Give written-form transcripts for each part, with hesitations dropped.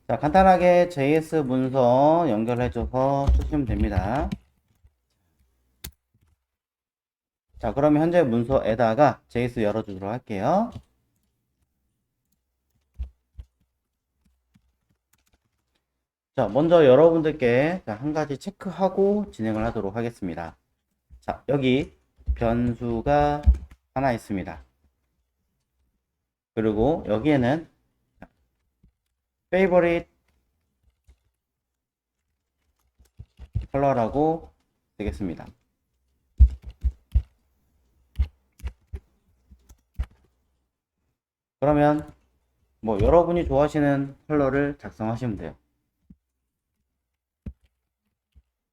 자, 간단하게 JS 문서 연결해줘서 쓰시면 됩니다. 자, 그러면 현재 문서에다가 JS 열어주도록 할게요. 자, 먼저 여러분들께 한 가지 체크하고 진행을 하도록 하겠습니다. 자, 여기 변수가 하나 있습니다. 그리고 여기에는 favorite 컬러라고 되겠습니다. 그러면 뭐 여러분이 좋아하시는 컬러를 작성하시면 돼요.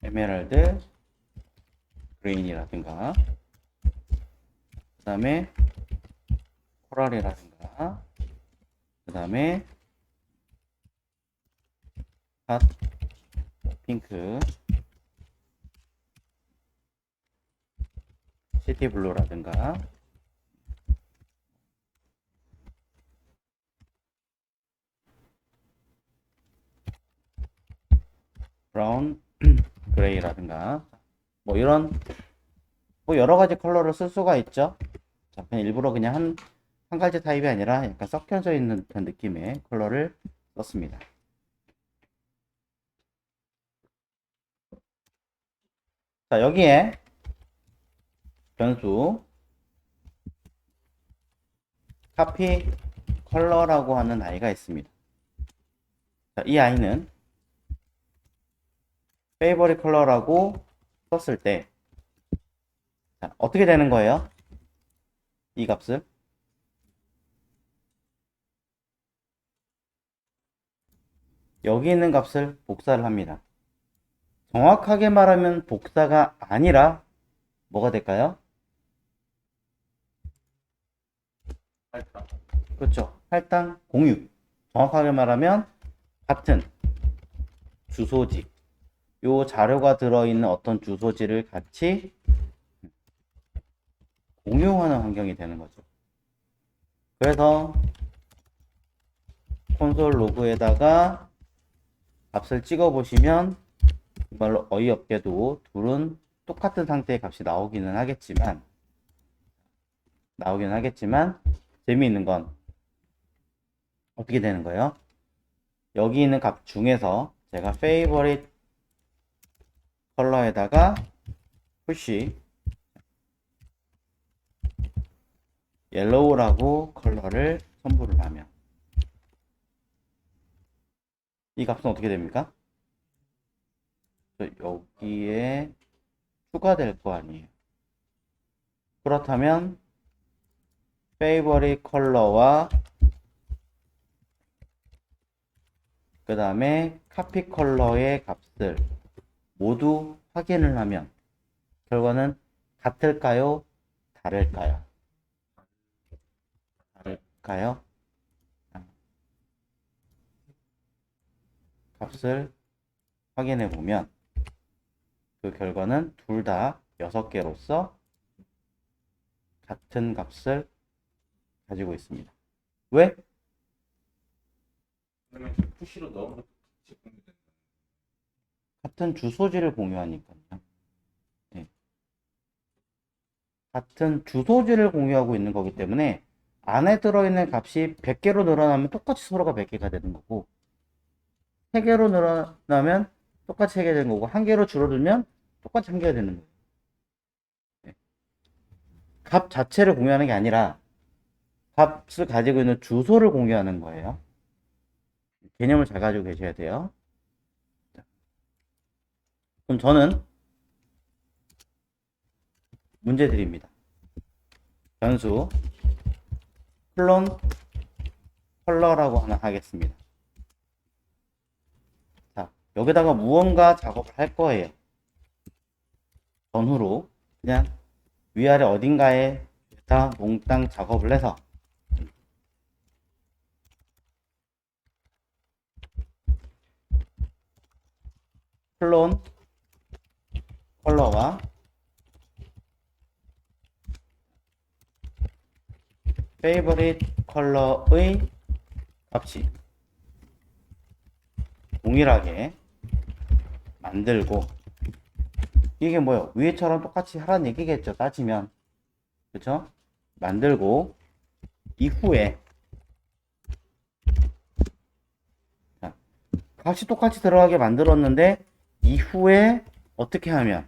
에메랄드 그린이라든가 그 다음에 코랄이라든가 그 다음에 핫 핑크 시티 블루라든가 브라운 그레이라든가 뭐 이런 뭐 여러 가지 컬러를 쓸 수가 있죠. 자, 그냥 일부러 그냥 한 가지 타입이 아니라 약간 섞여져 있는 듯한 느낌의 컬러를 썼습니다. 자, 여기에 변수 카피 컬러라고 하는 아이가 있습니다. 자, 이 아이는 페이버릿 컬러라고 썼을 때 자, 어떻게 되는 거예요? 이 값을 여기 있는 값을 복사를 합니다. 정확하게 말하면 복사가 아니라 뭐가 될까요? 그렇죠. 할당 공유. 정확하게 말하면 같은 주소지, 요 자료가 들어있는 어떤 주소지를 같이 공유하는 환경이 되는 거죠. 그래서 콘솔 로그에다가 값을 찍어 보시면 정말로 어이없게도 둘은 똑같은 상태의 값이 나오기는 하겠지만 재미있는 건 어떻게 되는 거예요? 여기 있는 값 중에서 제가 favorite 컬러에다가 푸시 옐로우라고 컬러를 첨부를 하면 이 값은 어떻게 됩니까? 여기에 추가될 거 아니에요. 그렇다면 favorite 컬러와 그 다음에 카피 컬러의 값을 모두 확인을 하면 결과는 같을까요? 다를까요? 다를까요? 값을 확인해 보면 그 결과는 둘 다 6개로서 같은 값을 가지고 있습니다. 왜? 그러면 푸시로 넣으면 같은 주소지를 공유하니까요. 네. 같은 주소지를 공유하고 있는 거기 때문에 안에 들어있는 값이 100개로 늘어나면 똑같이 서로가 100개가 되는 거고 3개로 늘어나면 똑같이 3개 되는 거고 1개로 줄어들면 똑같이 1개가 되는 거예요. 네. 값 자체를 공유하는 게 아니라 값을 가지고 있는 주소를 공유하는 거예요. 개념을 잘 가지고 계셔야 돼요. 그럼 저는 문제 드립니다. 변수 클론 컬러라고 하나 하겠습니다. 자, 여기다가 무언가 작업을 할 거예요. 전후로 그냥 위아래 어딘가에 다 몽땅 작업을 해서 클론 컬러와 favorite 컬러의 값이 동일하게 만들고, 이게 뭐예요? 위에처럼 똑같이 하라는 얘기겠죠, 따지면. 그쵸? 만들고 이후에, 자, 값이 똑같이 들어가게 만들었는데 이후에 어떻게 하면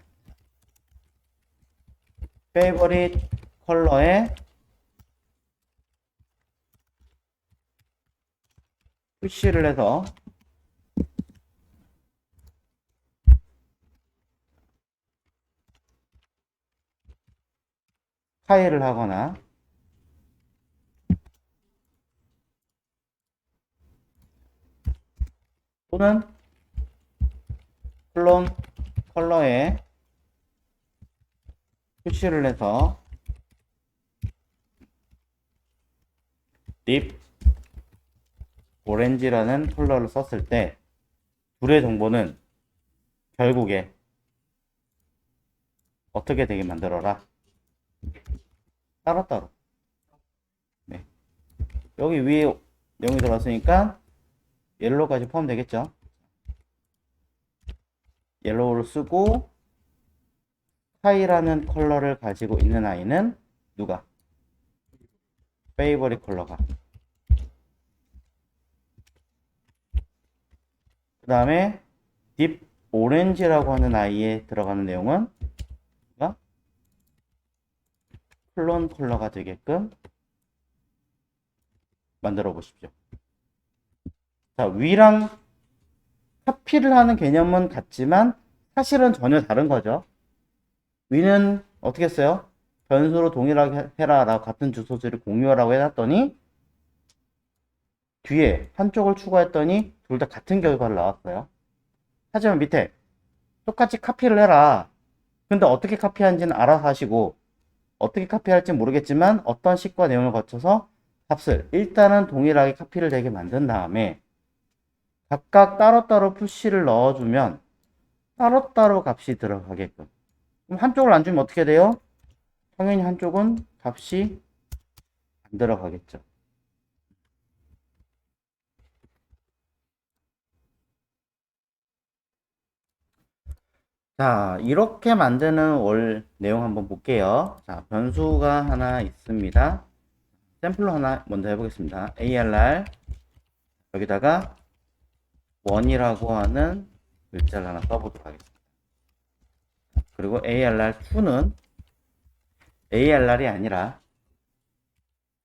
favorite 컬러에 푸시를 해서 파일을 하거나, 또는 클론 컬러에 푸시를 해서 딥 오렌지라는 컬러를 썼을 때 둘의 정보는 결국에 어떻게 되게 만들어라? 따로따로. 네. 여기 위에 내용이 들어왔으니까 옐로우까지 포함되겠죠. 옐로우를 쓰고 스카이라는 컬러를 가지고 있는 아이는 누가? 페이버릿 컬러가. 그 다음에 딥 오렌지라고 하는 아이에 들어가는 내용은 누가? 클론 컬러가 되게끔 만들어 보십시오. 자, 위랑 카피를 하는 개념은 같지만 사실은 전혀 다른 거죠. 위는 어떻게 써요? 변수로 동일하게 해라 라고 같은 주소지를 공유하라고 해놨더니 뒤에 한쪽을 추가했더니 둘 다 같은 결과를 나왔어요. 하지만 밑에 똑같이 카피를 해라. 근데 어떻게 카피하는지는 알아서 하시고, 어떻게 카피할지 모르겠지만 어떤 식과 내용을 거쳐서 값을 일단은 동일하게 카피를 되게 만든 다음에 각각 따로따로 푸시를 넣어주면 따로따로 값이 들어가게끔. 그럼 한쪽을 안 주면 어떻게 돼요? 당연히 한쪽은 값이 안 들어가겠죠. 자, 이렇게 만드는 월 내용 한번 볼게요. 자, 변수가 하나 있습니다. 샘플로 하나 먼저 해보겠습니다. ARR 여기다가 1이라고 하는 글자를 하나 써보도록 하겠습니다. 그리고 ARR2는 ARR이 아니라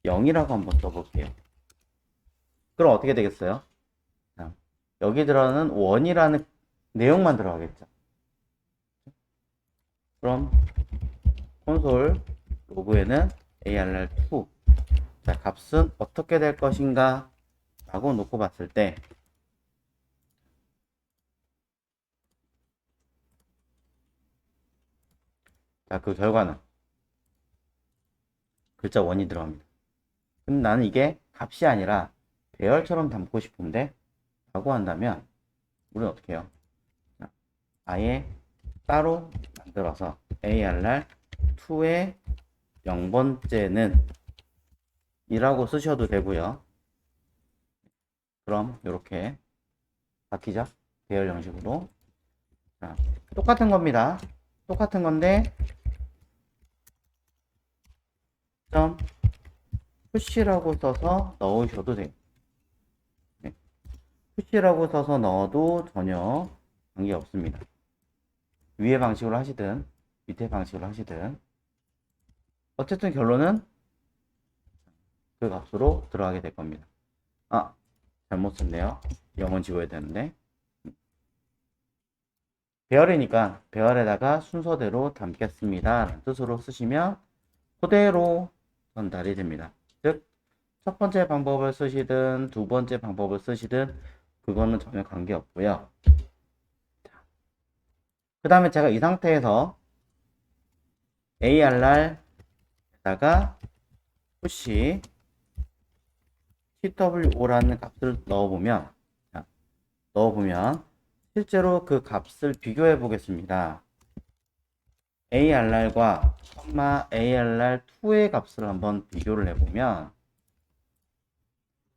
0이라고 한번 써볼게요. 그럼 어떻게 되겠어요? 자, 여기 들어가는 1이라는 내용만 들어가겠죠. 그럼 콘솔 로그에는 ARR2, 자, 값은 어떻게 될 것인가 라고 놓고 봤을 때, 자, 그 결과는 글자 1이 들어갑니다. 근데 나는 이게 값이 아니라 배열처럼 담고 싶은데 라고 한다면 우리는 어떻게 해요? 자, 아예 따로 만들어서 ARR2의 0번째는 이라고 쓰셔도 되고요. 그럼 이렇게 바뀌죠? 배열 형식으로. 자, 똑같은 겁니다. 똑같은 건데 점 푸시라고 써서 넣으셔도 돼요. 네. 푸시라고 써서 넣어도 전혀 관계 없습니다. 위의 방식으로 하시든 밑에 방식으로 하시든 어쨌든 결론은 그 값으로 들어가게 될 겁니다. 아, 잘못 썼네요. 0은 지워야 되는데. 배열이니까 배열에다가 순서대로 담겠습니다 라는 뜻으로 쓰시면 그대로 전달이 됩니다. 즉, 첫 번째 방법을 쓰시든 두 번째 방법을 쓰시든 그거는 전혀 관계 없고요. 그 다음에 제가 이 상태에서 ARR에다가 푸시 TWO라는 값을 넣어보면 실제로 그 값을 비교해 보겠습니다. ARR과 ARR2의 값을 한번 비교를 해보면,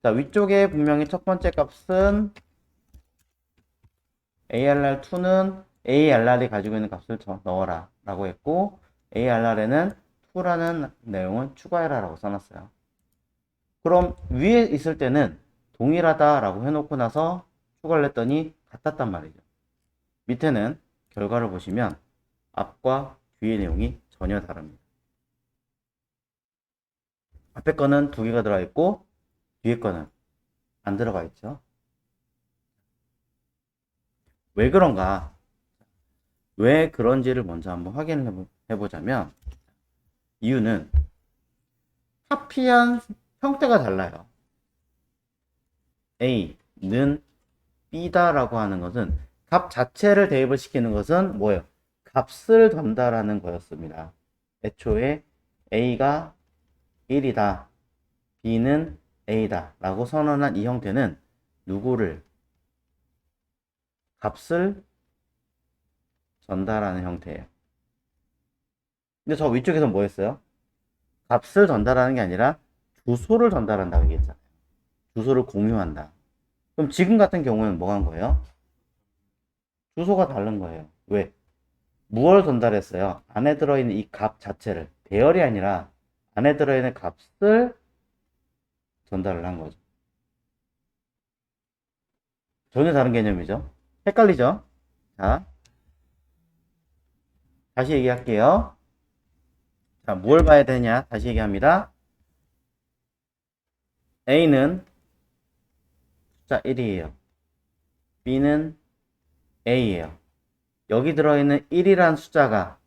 자, 위쪽에 분명히 첫 번째 값은 ARR2는 ARR이 가지고 있는 값을 넣어라 라고 했고, ARR에는 2라는 내용을 추가해라 라고 써놨어요. 그럼 위에 있을 때는 동일하다 라고 해놓고 나서 추가를 했더니 같았단 말이죠. 밑에는 결과를 보시면 앞과 뒤의 내용이 전혀 다릅니다. 앞에 거는 2개가 들어가 있고 뒤에 거는 안 들어가 있죠. 왜 그런가? 왜 그런지를 먼저 한번 확인을 해보자면, 이유는 카피한 형태가 달라요. A는 B다라고 하는 것은 값 자체를 대입을 시키는 것은 뭐예요? 값을 전달하는 거였습니다. 애초에 A가 1이다, B는 A다 라고 선언한 이 형태는 누구를? 값을 전달하는 형태예요. 근데 저 위쪽에서 뭐 했어요? 값을 전달하는 게 아니라 주소를 전달한다고 얘기했잖아요. 주소를 공유한다. 그럼 지금 같은 경우는 뭐 한 거예요? 주소가 다른 거예요. 왜? 무엇을 전달했어요? 안에 들어있는 이 값 자체를, 배열이 아니라 안에 들어있는 값을 전달을 한 거죠. 전혀 다른 개념이죠. 헷갈리죠? 자, 다시 얘기할게요. 자, 뭘 봐야 되냐? 다시 얘기합니다. A는 숫자 1이에요. B는 A예요. 여기 들어있는 1이란 숫자가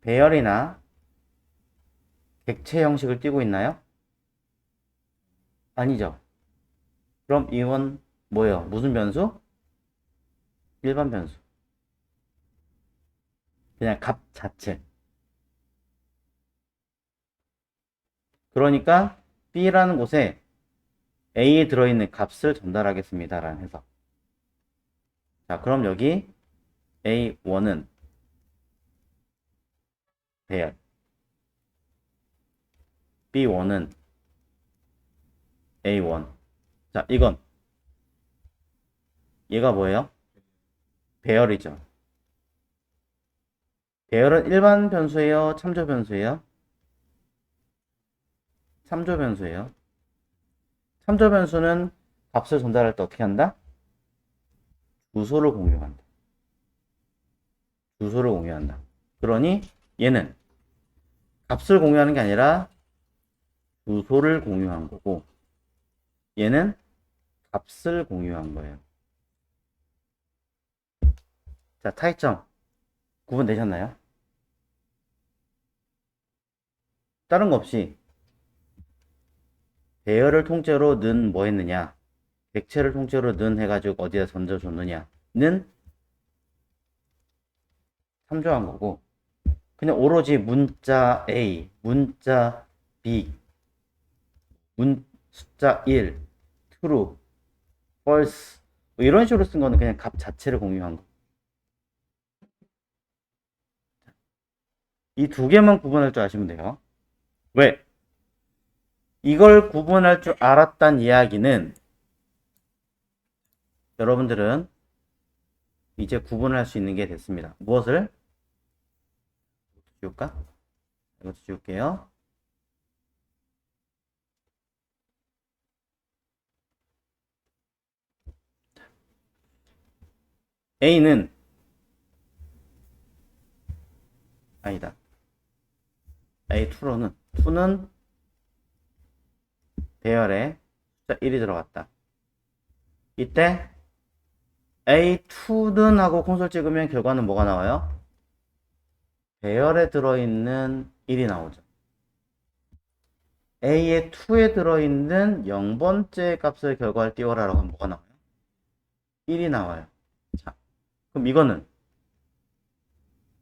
배열이나 객체 형식을 띠고 있나요? 아니죠. 그럼 이건 뭐예요? 무슨 변수? 일반 변수. 그냥 값 자체. 그러니까 B라는 곳에 A에 들어있는 값을 전달하겠습니다. 라는 해석. 자, 그럼 여기 A1은 배열, B1은 A1. 자, 이건 얘가 뭐예요? 배열이죠. 배열은 일반 변수예요? 참조 변수예요? 참조 변수예요. 참조 변수는 값을 전달할 때 어떻게 한다? 주소를 공유한다. 주소를 공유한다. 그러니 얘는 값을 공유하는 게 아니라 주소를 공유한 거고, 얘는 값을 공유한 거예요. 자, 차이점 구분되셨나요? 다른 거 없이 배열을 통째로 는 뭐 했느냐, 객체를 통째로 는 해가지고 어디다 던져줬느냐는 참조한 거고, 그냥 오로지 문자 A, 문자 B, 숫자 1, true, false 뭐 이런 식으로 쓴 거는 그냥 값 자체를 공유한 거. 이 두 개만 구분할 줄 아시면 돼요. 왜? 이걸 구분할 줄 알았단 이야기는 여러분들은 이제 구분할 수 있는 게 됐습니다. 무엇을? 지울까? 이것도 지울게요. A는 아니다. A2로는 2는 배열에 숫자 1이 들어갔다. 이때 A2는 하고 콘솔 찍으면 결과는 뭐가 나와요? 배열에 들어있는 1이 나오죠. A의 2에 들어있는 0번째 값을 결과를 띄워라 라고 하면 뭐가 나와요? 1이 나와요. 자, 그럼 이거는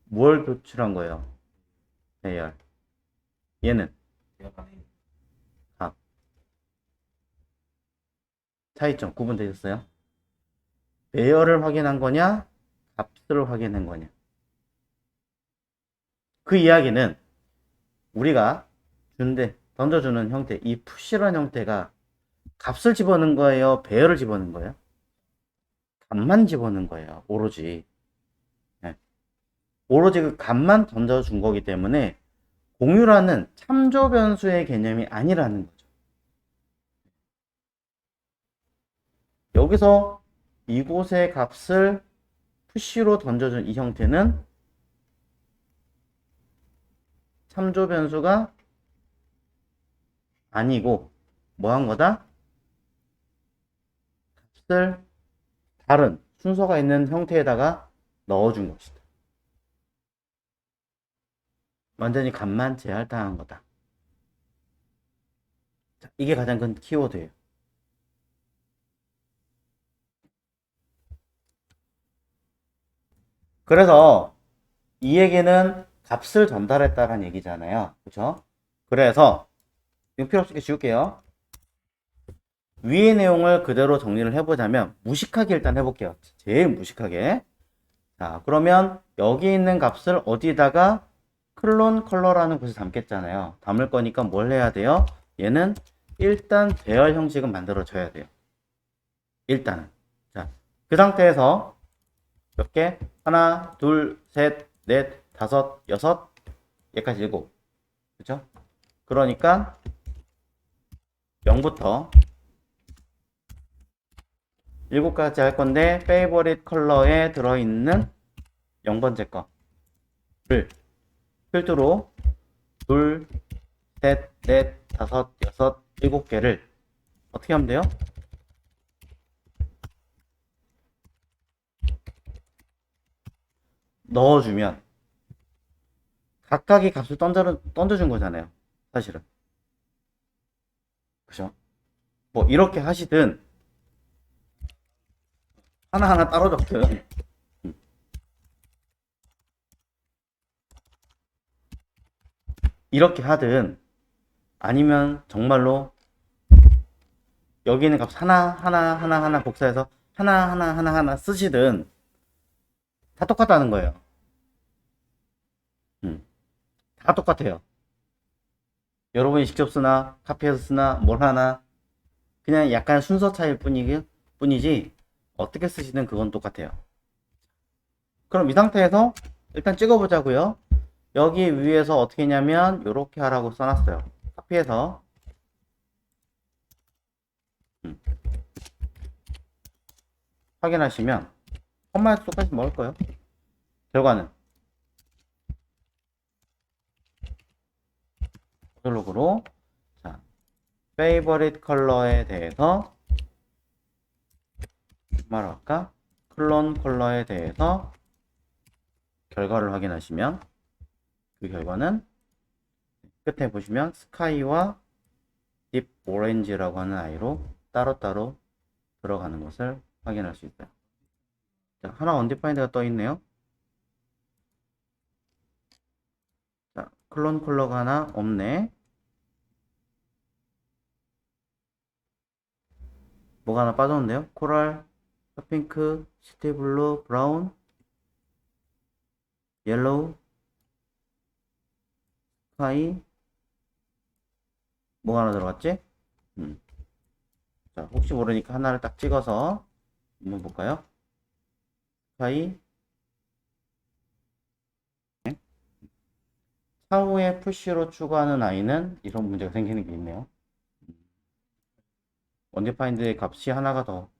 뭘 도출한 거예요? 배열. 얘는 값. 차이점 구분되셨어요? 배열을 확인한 거냐? 값을 확인한 거냐? 그 이야기는 우리가 던져주는 형태, 이 푸시런 형태가 값을 집어넣은 거예요? 배열을 집어넣은 거예요? 값만 집어넣은 거예요. 오로지. 네. 오로지 그 값만 던져준 거기 때문에 공유라는 참조 변수의 개념이 아니라는 거죠. 여기서 이곳의 값을 푸시로 던져준 이 형태는 참조 변수가 아니고 뭐 한 거다? 값을 다른 순서가 있는 형태에다가 넣어준 것이다. 완전히 값만 제할당한 거다. 자, 이게 가장 큰 키워드예요. 그래서 이 얘기는 값을 전달했다는 얘기잖아요. 그쵸? 그래서 이거 필요 없게 지울게요. 위의 내용을 그대로 정리를 해보자면 무식하게 일단 해볼게요. 제일 무식하게. 자, 그러면 여기 있는 값을 어디다가 클론 컬러라는 곳에 담겠잖아요. 담을 거니까 뭘 해야 돼요? 얘는 일단 배열 형식은 만들어줘야 돼요. 일단은. 자, 그 상태에서 몇 개? 하나, 둘, 셋, 넷, 다섯, 여섯, 여기까지 일곱. 그죠? 그러니까 0부터 7가지 할 건데 페이버릿 컬러에 들어있는 0번째 거를 필두로 둘, 셋, 넷, 다섯, 여섯, 7개를 어떻게 하면 돼요? 넣어주면 각각의 값을 던져준 거잖아요. 사실은. 그죠? 뭐 이렇게 하시든 하나하나 따로 적든 이렇게 하든 아니면 정말로 여기 있는 값 하나 복사해서 하나 쓰시든 다 똑같다는 거예요. 다 똑같아요. 여러분이 직접 쓰나 카피해서 쓰나 뭘 하나 그냥 약간 순서 차이일 뿐이지 어떻게 쓰시든 그건 똑같아요. 그럼 이 상태에서 일단 찍어보자고요. 여기 위에서 어떻게 했냐면 이렇게 하라고 써놨어요. 카피해서 확인하시면 컴마에서 똑같이 먹을 거예요. 결과는 오절록으로 자 페이버릿 컬러에 대해서 말할까 클론 컬러에 대해서 결과를 확인하시면 그 결과는 끝에 보시면 스카이와 딥 오렌지라고 하는 아이로 따로따로 들어가는 것을 확인할 수 있어요. 자, 하나 언디파인드가 떠 있네요. 자, 클론 컬러가 하나 없네. 뭐가 하나 빠졌는데요? 코랄, 핫핑크, 시티블루, 브라운, 옐로우, 스카이, 뭐가 하나 들어갔지? 자, 혹시 모르니까 하나를 딱 찍어서 한번 볼까요? 스카이, 차후에 푸시로 추가하는 아이는 이런 문제가 생기는 게 있네요. 언디파인드의 값이 하나가 더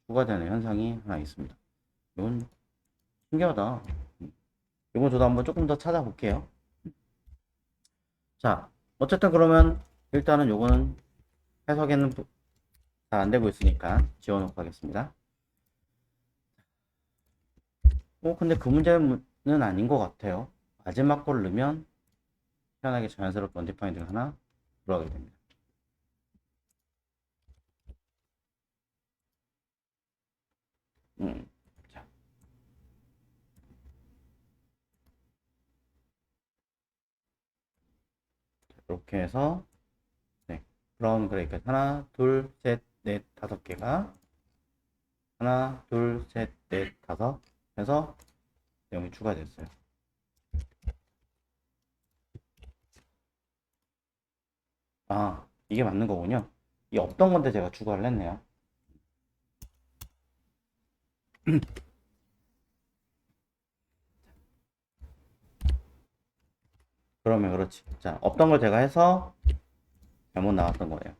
추가되는 현상이 하나 있습니다. 이건 신기하다. 이건 저도 한번 조금 더 찾아볼게요. 자, 어쨌든 그러면 일단은 요거는 해석에는 잘 안 되고 있으니까 지워놓고 하겠습니다. 근데 그 문제는 아닌 것 같아요. 마지막 걸 넣으면 희한하게 자연스럽게 언디파인드가 하나 들어가게 됩니다. 자. 이렇게 해서 네, 브라운 그레이까지 하나, 둘, 셋, 넷, 5개가 하나, 둘, 셋, 넷, 다섯 해서 내용이 추가됐어요. 아, 이게 맞는 거군요. 이 없던 건데 제가 추가를 했네요. 그러면 그렇지. 자, 없던 걸 제가 해서 잘못 나왔던 거예요.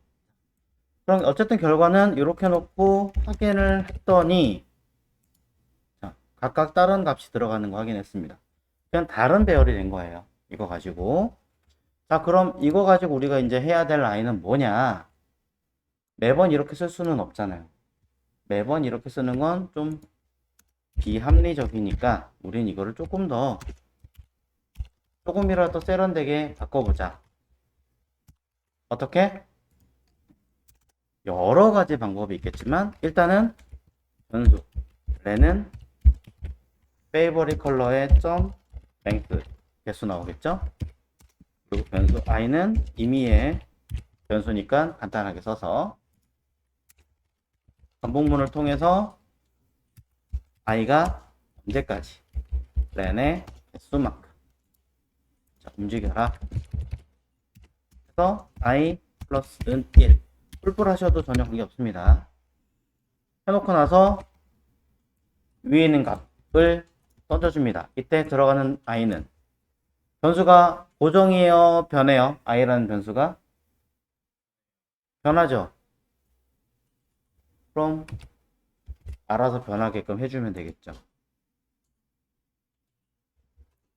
그럼 어쨌든 결과는 이렇게 놓고 확인을 했더니, 자, 각각 다른 값이 들어가는 거 확인했습니다. 그냥 다른 배열이 된 거예요. 이거 가지고. 자, 그럼 이거 가지고 우리가 이제 해야 될 아이는 뭐냐? 매번 이렇게 쓸 수는 없잖아요. 매번 이렇게 쓰는 건 좀 비합리적이니까 우린 이거를 조금이라도 세련되게 바꿔보자. 어떻게? 여러 가지 방법이 있겠지만 일단은 변수 렌은 favorite 컬러의 점 length 개수 나오겠죠? 그리고 변수 i는 임의의 변수니까 간단하게 써서 반복문을 통해서 i가 언제까지 렌의 개수만큼 자, 움직여라. 그래서 i 플러스 은 1 뿔뿔 하셔도 전혀 관계 없습니다. 해놓고 나서 위에 있는 값을 던져줍니다. 이때 들어가는 i는 변수가 고정이에요, 변해요? i라는 변수가 변하죠. 그럼 알아서 변하게끔 해주면 되겠죠.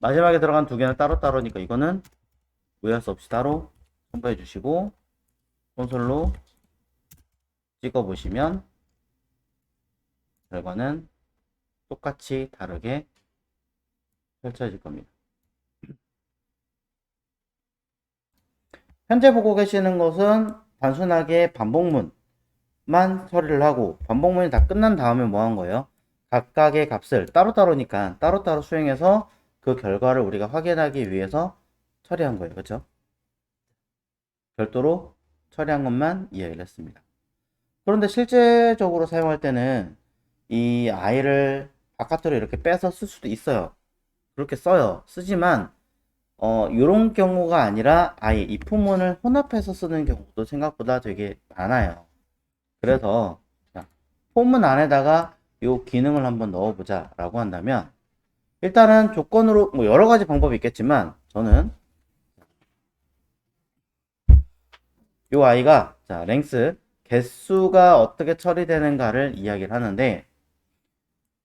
마지막에 들어간 두 개는 따로따로니까 이거는 오해할 수 없이 따로 첨부해 주시고 콘솔로 찍어 보시면 결과는 똑같이 다르게 펼쳐질 겁니다. 현재 보고 계시는 것은 단순하게 반복문만 처리를 하고 반복문이 다 끝난 다음에 뭐 한 거예요? 각각의 값을 따로따로니까 따로따로 수행해서 그 결과를 우리가 확인하기 위해서 처리한 거예요. 그렇죠? 별도로 처리한 것만 이야기를 했습니다. 그런데 실제적으로 사용할 때는 이 i를 바깥으로 이렇게 빼서 쓸 수도 있어요. 그렇게 써요. 쓰지만 이런 경우가 아니라 아예 이 부문을 혼합해서 쓰는 경우도 생각보다 되게 많아요. 그래서 포문 안에다가 이 기능을 한번 넣어보자 라고 한다면 일단은 조건으로 뭐 여러 가지 방법이 있겠지만 저는 이 아이가 자 랭스 개수가 어떻게 처리되는가를 이야기를 하는데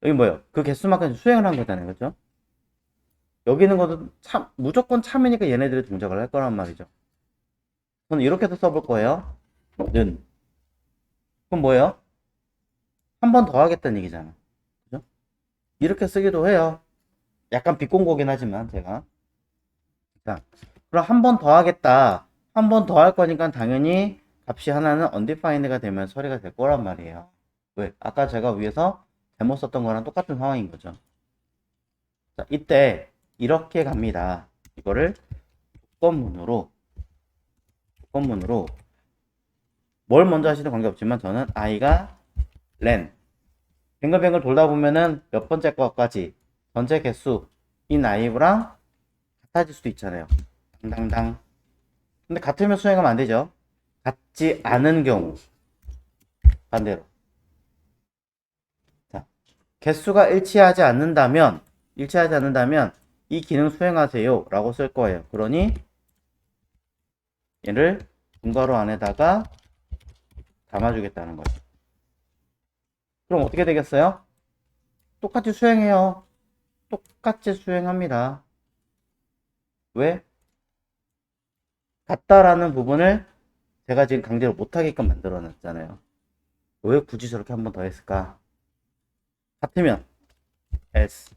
여기 뭐예요? 그 개수만큼 수행을 한 거잖아요. 그렇죠? 여기 있는 것도 무조건 참이니까 얘네들이 동작을 할 거란 말이죠. 저는 이렇게도 써볼 거예요. 는 그럼 뭐예요? 한 번 더 하겠다는 얘기잖아. 그죠? 이렇게 쓰기도 해요. 약간 비꼰고긴 하지만 제가 자, 그럼 한 번 더 하겠다. 한 번 더 할 거니까 당연히 값이 하나는 undefined가 되면 처리가 될 거란 말이에요. 왜? 아까 제가 위에서 잘못 썼던 거랑 똑같은 상황인 거죠. 자, 이때 이렇게 갑니다. 이거를 조건문으로 뭘 먼저 하시든 관계없지만 저는 i가 len 뱅글뱅글 돌다 보면은 몇 번째 것까지 전체 개수인 i랑 같아질 수도 있잖아요. 당당당. 근데 같으면 수행하면 안 되죠. 같지 않은 경우 반대로. 자, 개수가 일치하지 않는다면 이 기능 수행하세요 라고 쓸 거예요. 그러니 얘를 분괄호 안에다가 담아주겠다는 거죠. 그럼 어떻게 되겠어요? 똑같이 수행해요. 똑같이 수행합니다. 왜? 같다라는 부분을 제가 지금 강제로 못하게끔 만들어 놨잖아요. 왜 굳이 저렇게 한 번 더 했을까? 같으면 else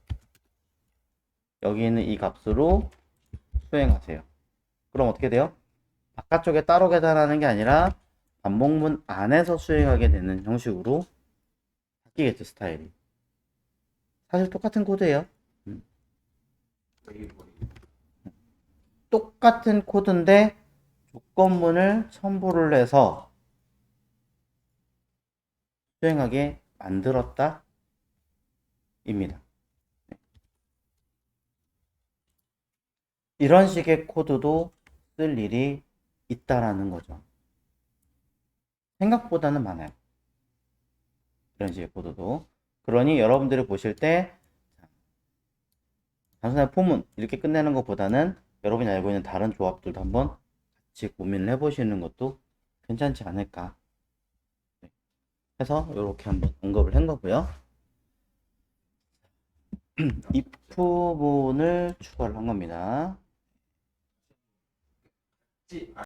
여기 있는 이 값으로 수행하세요. 그럼 어떻게 돼요? 바깥쪽에 따로 계산하는 게 아니라 반복문 안에서 수행하게 되는 형식으로 바뀌겠죠, 스타일이. 사실 똑같은 코드예요. 똑같은 코드인데 조건문을 첨부를 해서 수행하게 만들었다 입니다. 이런 식의 코드도 쓸 일이 있다라는 거죠. 생각보다는 많아요. 이런 식의 코드도. 그러니 여러분들이 보실 때 단순한 포문 이렇게 끝내는 것보다는 여러분이 알고 있는 다른 조합들도 한번 같이 고민을 해보시는 것도 괜찮지 않을까 해서 이렇게 한번 언급을 한 거고요. if 부분을 추가를 한 겁니다.